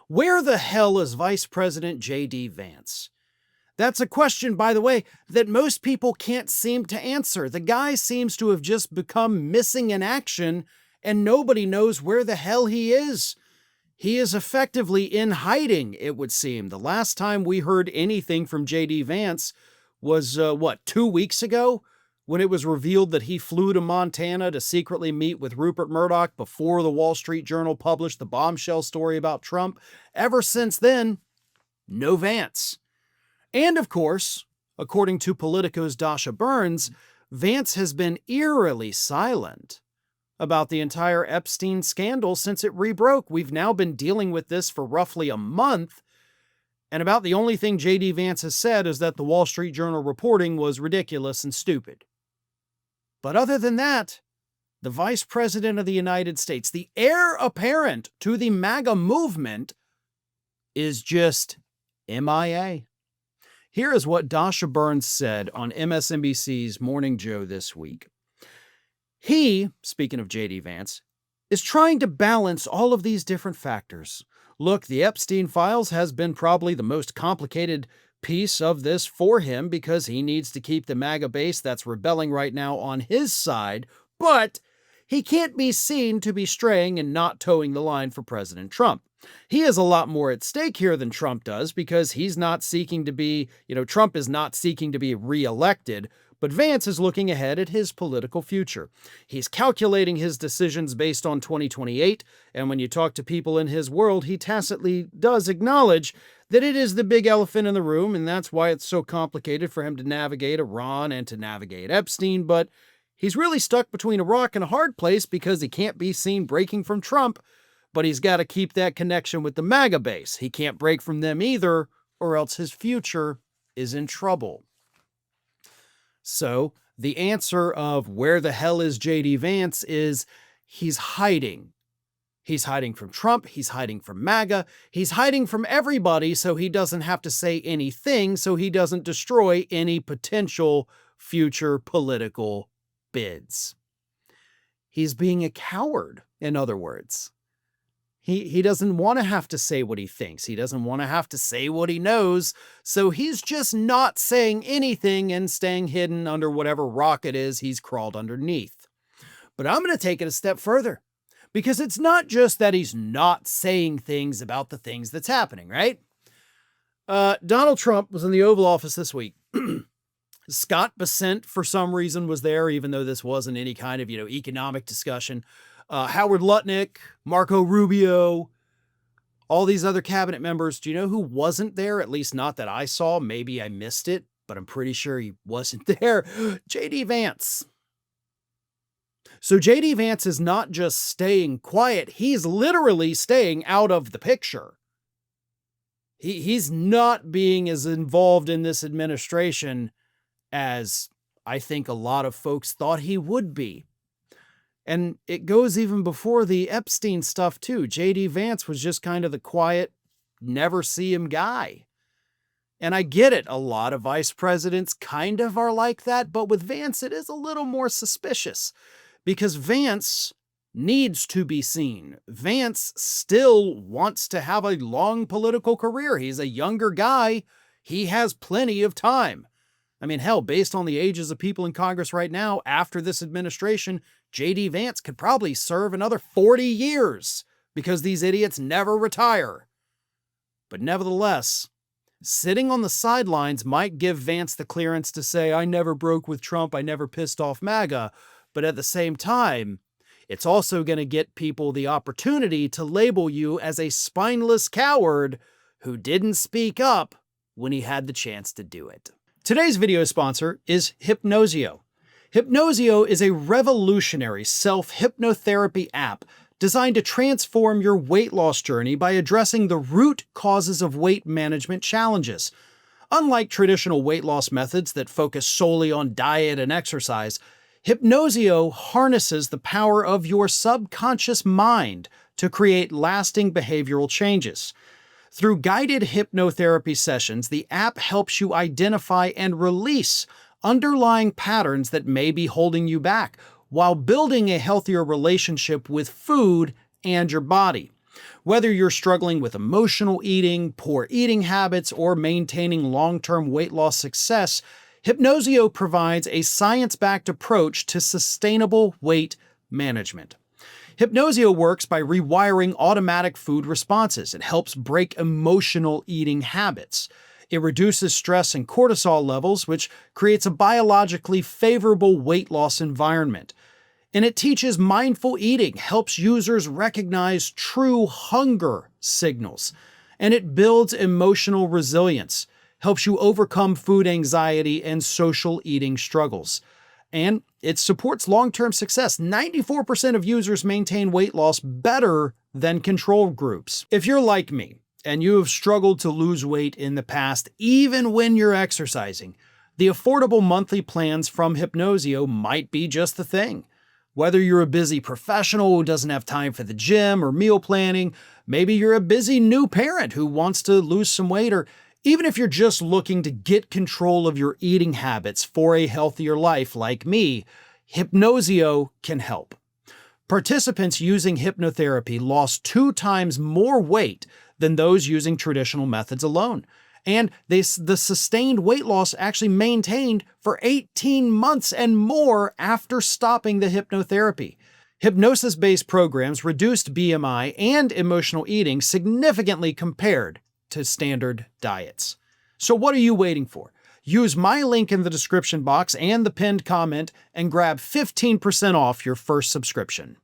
Where the hell is Vice President J.D. Vance? That's a question, by the way, that most people can't seem to answer. The guy seems to have just become missing in action, and nobody knows where the hell he is. He is effectively in hiding, it would seem. The last time we heard anything from J.D. Vance was, 2 weeks ago? When it was revealed that he flew to Montana to secretly meet with Rupert Murdoch before the Wall Street Journal published the bombshell story about Trump. Ever since then, no Vance. And of course, according to Politico's Dasha Burns, Vance has been eerily silent about the entire Epstein scandal since it rebroke. We've now been dealing with this for roughly a month, and about the only thing J.D. Vance has said is that the Wall Street Journal reporting was ridiculous and stupid. But other than that, the Vice President of the United States, the heir apparent to the MAGA movement, is just MIA. Here is what Dasha Burns said on MSNBC's Morning Joe this week. He, speaking of J.D. Vance, is trying to balance all of these different factors. Look, the Epstein files has been probably the most complicated piece of this for him because he needs to keep the MAGA base that's rebelling right now on his side, but he can't be seen to be straying and not towing the line for President Trump. He has a lot more at stake here than Trump does because he's not seeking to be, Trump is not seeking to be reelected, but Vance is looking ahead at his political future. He's calculating his decisions based on 2028, and when you talk to people in his world, he tacitly does acknowledge that it is the big elephant in the room, and that's why it's so complicated for him to navigate Iran and to navigate Epstein, but he's really stuck between a rock and a hard place because he can't be seen breaking from Trump, but he's got to keep that connection with the MAGA base. He can't break from them either, or else his future is in trouble. So the answer of where the hell is J.D. Vance is he's hiding. He's hiding from Trump. He's hiding from MAGA. He's hiding from everybody so he doesn't have to say anything, so he doesn't destroy any potential future political bids. He's being a coward, in other words. He doesn't want to have to say what he thinks. He doesn't want to have to say what he knows. So he's just not saying anything and staying hidden under whatever rock it is he's crawled underneath. But I'm going to take it a step further, because it's not just that he's not saying things about the things that's happening, right? Donald Trump was in the Oval Office this week. Scott Bessent, for some reason, was there, even though this wasn't any kind of, economic discussion. Howard Lutnick, Marco Rubio, all these other cabinet members. Do you know who wasn't there? At least not that I saw. Maybe I missed it, but I'm pretty sure he wasn't there. J.D. Vance. So J.D. Vance is not just staying quiet. He's literally staying out of the picture. He's not being as involved in this administration as I think a lot of folks thought he would be. And it goes even before the Epstein stuff, too. J.D. Vance was just kind of the quiet, never see him guy. And I get it. A lot of vice presidents kind of are like that. But with Vance, it is a little more suspicious because Vance needs to be seen. Vance still wants to have a long political career. He's a younger guy. He has plenty of time. I mean, hell, based on the ages of people in Congress right now, after this administration, J.D. Vance could probably serve another 40 years because these idiots never retire. But nevertheless, sitting on the sidelines might give Vance the clearance to say, I never broke with Trump, I never pissed off MAGA. But at the same time, it's also going to get people the opportunity to label you as a spineless coward who didn't speak up when he had the chance to do it. Today's video sponsor is Hypnosio. Hypnosio is a revolutionary self-hypnotherapy app designed to transform your weight loss journey by addressing the root causes of weight management challenges. Unlike traditional weight loss methods that focus solely on diet and exercise, Hypnosio harnesses the power of your subconscious mind to create lasting behavioral changes. Through guided hypnotherapy sessions, the app helps you identify and release underlying patterns that may be holding you back while building a healthier relationship with food and your body. Whether you're struggling with emotional eating, poor eating habits, or maintaining long-term weight loss success, Hypnosio provides a science-backed approach to sustainable weight management. Hypnosio works by rewiring automatic food responses. It helps break emotional eating habits. It reduces stress and cortisol levels, which creates a biologically favorable weight loss environment. And it teaches mindful eating, helps users recognize true hunger signals. And it builds emotional resilience, helps you overcome food anxiety and social eating struggles. And it supports long-term success. 94% of users maintain weight loss better than control groups. If you're like me, and you have struggled to lose weight in the past, even when you're exercising, the affordable monthly plans from Hypnosio might be just the thing. Whether you're a busy professional who doesn't have time for the gym or meal planning, maybe you're a busy new parent who wants to lose some weight, or even if you're just looking to get control of your eating habits for a healthier life like me, Hypnosio can help. Participants using hypnotherapy lost 2 times more weight than those using traditional methods alone. And the sustained weight loss actually maintained for 18 months and more after stopping the hypnotherapy. Hypnosis-based programs reduced BMI and emotional eating significantly compared to standard diets. So what are you waiting for? Use my link in the description box and the pinned comment and grab 15% off your first subscription.